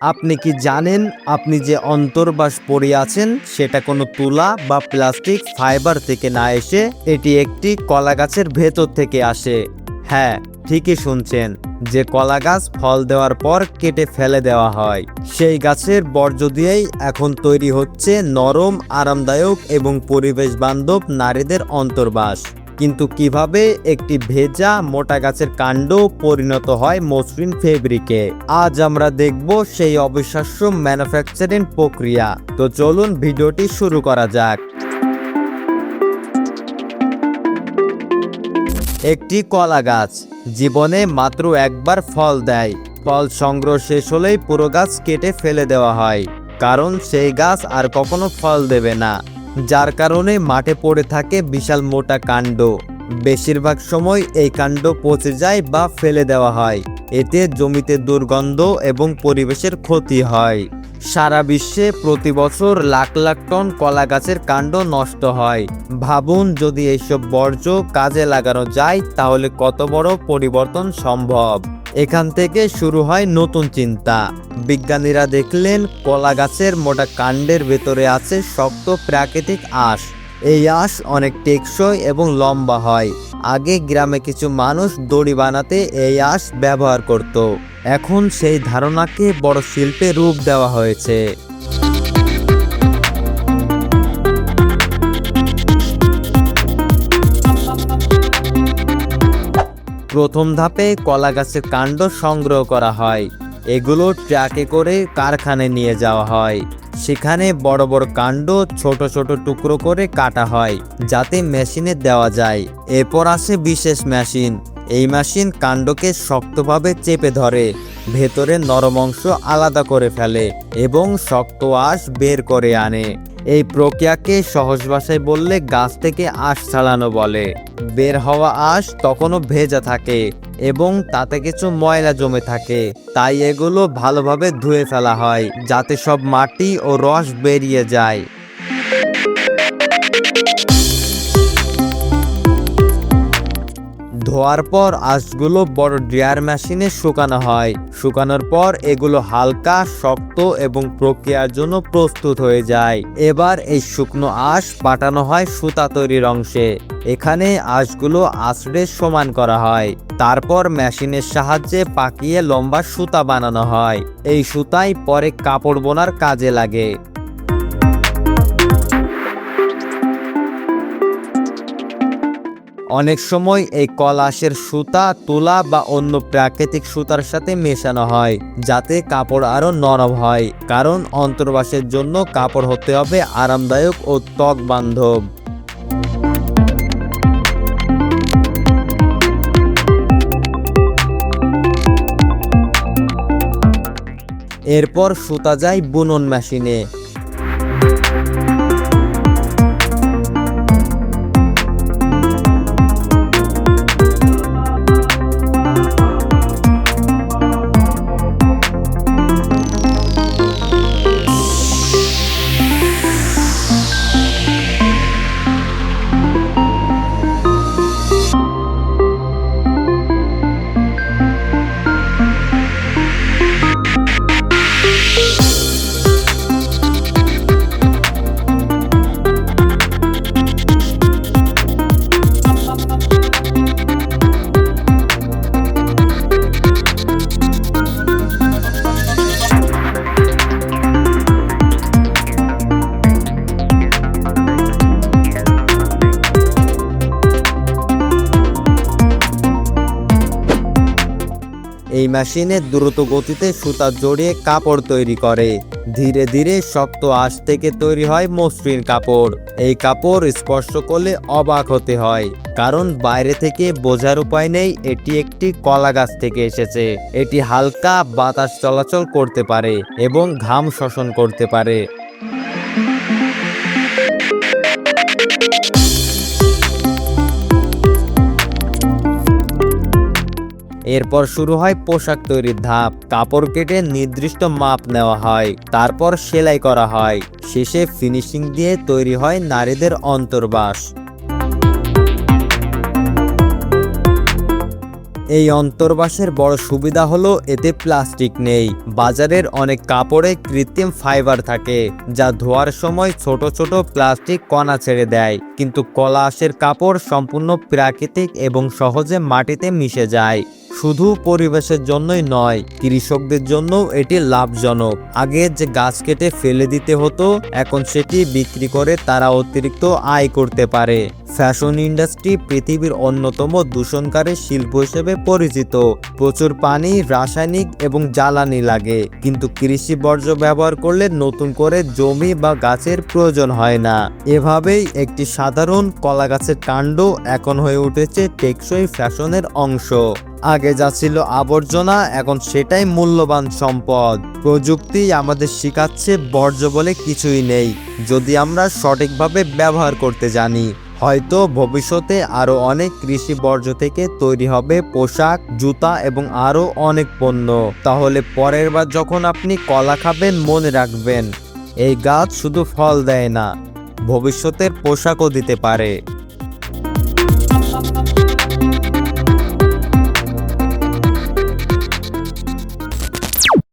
আপনি কি জানেন আপনি যে অন্তর্বাস পরে আছেন সেটা কোনো তুলা বা প্লাস্টিক ফাইবার থেকে না এসে এটি একটি কলা গাছের ভেতর থেকে আসে। হ্যাঁ, ঠিকই শুনছেন, যে কলা গাছ ফল দেওয়ার পর কেটে ফেলে দেওয়া হয় সেই গাছের বর্জ্য দিয়েই এখন তৈরি হচ্ছে নরম, আরামদায়ক এবং পরিবেশ বান্ধব নারীদের অন্তর্বাস। কিন্তু কিভাবে একটি ভেজা মোটা গাছের কাণ্ড পরিণত হয় মসৃণ ফেব্রিকে, আজ আমরা দেখব সেই অবিশ্বাস্য ম্যানুফ্যাকচারিং প্রক্রিয়া। তো চলুন ভিডিওটি শুরু করা যাক। একটি কলা গাছ জীবনে মাত্র একবার ফল দেয়। ফল সংগ্রহ শেষ হলেই পুরো গাছ কেটে ফেলে দেওয়া হয়, কারণ সেই গাছ আর কখনো ফল দেবে না। যার কারণে মাঠে পড়ে থাকে বিশাল মোটা কাণ্ড। বেশিরভাগ সময় এই কাণ্ড পচে যায় বা ফেলে দেওয়া হয়। এতে জমিতে দুর্গন্ধ এবং পরিবেশের ক্ষতি হয়। সারা বিশ্বে প্রতি বছর লাখ লাখ টন কলা গাছের কাণ্ড নষ্ট হয়। ভাবুন, যদি এইসব বর্জ্য কাজে লাগানো যায় তাহলে কত বড় পরিবর্তন সম্ভব। এখান থেকে শুরু হয় নতুন চিন্তা। বিজ্ঞানীরা দেখলেন কলা গাছের মোটা কাণ্ডের ভেতরে আছে শক্ত প্রাকৃতিক আঁশ। এই আঁশ অনেক টেকসই এবং লম্বা হয়। আগে গ্রামে কিছু মানুষ দড়ি বানাতে এই আঁশ ব্যবহার করত। এখন সেই ধারণাকে বড় শিল্পে রূপ দেওয়া হয়েছে। প্রথম ধাপে কলা গাছের কাণ্ড সংগ্রহ করা হয়। এগুলো ট্রাকে করে কারখানায় নিয়ে যাওয়া হয়। সেখানে বড় বড় কাণ্ড ছোট ছোট টুকরো করে কাটা হয় যাতে মেশিনে দেওয়া যায়। এরপর আসে বিশেষ মেশিন। এই মেশিন কাণ্ডকে শক্তভাবে চেপে ধরে, ভেতরে নরম অংশ আলাদা করে ফেলে এবং শক্ত আঁশ বের করে আনে। এই প্রক্রিয়াকে সহজ ভাষায় বললে গাছ থেকে আঁশ ছাড়ানো বলে। বের হওয়া আঁশ তখনও ভেজা থাকে এবং তাতে কিছু ময়লা জমে থাকে, তাই এগুলো ভালোভাবে ধুয়ে ফেলা হয় যাতে সব মাটি ও রস বেরিয়ে যায়। ধোয়ার পর আঁশগুলো বড় ড্রায়ার মেশিনে শুকানো হয়। শুকানোর পর এগুলো হালকা, শক্ত এবং প্রক্রিয়ার জন্য প্রস্তুত হয়ে যায়। এবার এই শুকনো আঁশ পাঠানো হয় সুতা তৈরির অংশে। এখানে আঁশগুলো আঁচড়ে সমান করা হয়। তারপর মেশিনের সাহায্যে পাকিয়ে লম্বা সুতা বানানো হয়। এই সুতাই পরে কাপড় বোনার কাজে লাগে। অনেক সময় এই কলা আঁশের সুতা তুলা বা অন্য প্রাকৃতিক সুতার সাথে মেশানো হয় যাতে কাপড় আরো নরম হয়, কারণ অন্তর্বাসের জন্য কাপড় হতে হবে আরামদায়ক ও ত্বক বান্ধব। এরপর সুতা যায় বুনন মেশিনে। এই মেশিনে দ্রুত গতিতে সুতা জড়িয়ে কাপড় তৈরি করে। ধীরে ধীরে শক্ত আঁশ থেকে তৈরি হয় মসৃণ কাপড়। এই কাপড় স্পর্শ করলে অবাক হতে হয়, কারণ বাইরে থেকে বোঝার উপায় নেই এটি একটি কলা গাছ থেকে এসেছে। এটি হালকা, বাতাস চলাচল করতে পারে এবং ঘাম শোষণ করতে পারে। এরপর শুরু হয় পোশাক তৈরির ধাপ। কাপড় কেটে নির্দিষ্ট মাপ নেওয়া হয়, তারপর সেলাই করা হয়। শেষে ফিনিশিং দিয়ে তৈরি হয় নারীদের অন্তর্বাস। এই অন্তর্বাসের বড় সুবিধা হলো এতে প্লাস্টিক নেই। বাজারের অনেক কাপড়ে কৃত্রিম ফাইবার থাকে, যা ধোয়ার সময় ছোট ছোট প্লাস্টিক কণা ছেড়ে দেয়, কিন্তু কলা আঁশের কাপড় সম্পূর্ণ প্রাকৃতিক এবং সহজে মাটিতে মিশে যায়। শুধু পরিবেশের জন্যই নয়, কৃষকদের জন্য এটি লাভজনক। আগে যে গাছ কেটে ফেলে দিতে হতো, এখন সেটি বিক্রি করে তারা অতিরিক্ত আয় করতে পারে। ফ্যাশন ইন্ডাস্ট্রি পৃথিবীর অন্যতম দূষণকারী শিল্প হিসেবে পরিচিত। প্রচুর পানি, রাসায়নিক এবং জ্বালানি লাগে, কিন্তু কৃষি বর্জ্য ব্যবহার করলে নতুন করে জমি বা গাছের প্রয়োজন হয় না। এভাবেই একটি সাধারণ কলা গাছের কাণ্ড এখন হয়ে উঠেছে টেকসই ফ্যাশনের অংশ। আগে যা ছিল আবর্জনা, এখন সেটাই মূল্যবান সম্পদ। প্রযুক্তি আমাদের শেখাচ্ছে বর্জ্য বলে কিছুই নেই, যদি আমরা সঠিকভাবে ব্যবহার করতে জানি। হয়তো ভবিষ্যতে আরও অনেক কৃষি বর্জ্য থেকে তৈরি হবে পোশাক, জুতা এবং আরও অনেক পণ্য। তাহলে পরের বার যখন আপনি কলা খাবেন, মনে রাখবেন এই গাছ শুধু ফল দেয় না, ভবিষ্যতের পোশাকও দিতে পারে।